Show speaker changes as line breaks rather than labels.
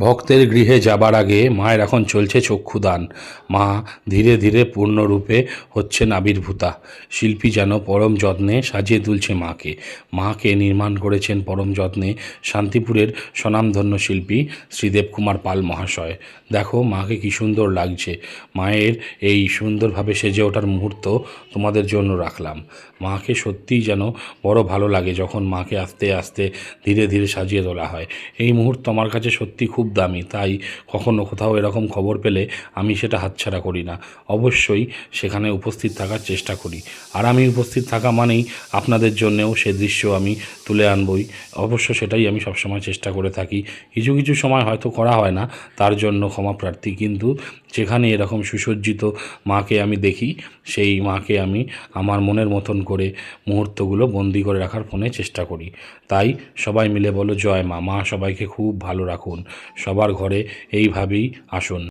ভক্তের গৃহে যাবার আগে মায়ের এখন চলছে চক্ষুদান। মা ধীরে ধীরে পূর্ণরূপে হচ্ছেন আবির্ভূতা। শিল্পী যেন পরম যত্নে সাজিয়ে তুলছে মাকে। মাকে নির্মাণ করেছেন পরম যত্নে শান্তিপুরের স্বনামধন্য শিল্পী শ্রীদেব কুমার পাল মহাশয়। দেখো মাকে কি সুন্দর লাগছে। মায়ের এই সুন্দরভাবে সেজে ওঠার মুহূর্ত তোমাদের জন্য রাখলাম। মাকে সত্যিই যেন বড় ভালো লাগে যখন মাকে আস্তে আস্তে ধীরে ধীরে সাজিয়ে তোলা হয়। এই মুহূর্ত আমার কাছে সত্যি খুব দামি, তাই কখনো কোথাও এরকম খবর পেলে আমি সেটা হাতছাড়া করি না। অবশ্যই সেখানে উপস্থিত থাকার চেষ্টা করি। আর আমি উপস্থিত থাকা মানেই আপনাদের জন্যেও সে দৃশ্য আমি তুলে আনবই। অবশ্য সেটাই আমি সবসময় চেষ্টা করে থাকি। কিছু কিছু সময় হয়তো করা হয় না, তার জন্য ক্ষমা প্রার্থী। কিন্তু যেখানে এরকম সুসজ্জিত মাকে আমি দেখি, সেই মাকে আমি আমার মনের মতন করে মুহূর্তগুলো বন্দি করে রাখার ফোনে চেষ্টা করি। তাই সবাই মিলে বলো জয় মা। মা সবাইকে খুব ভালো রাখুন। সবার ঘরে এইভাবেই আসুন।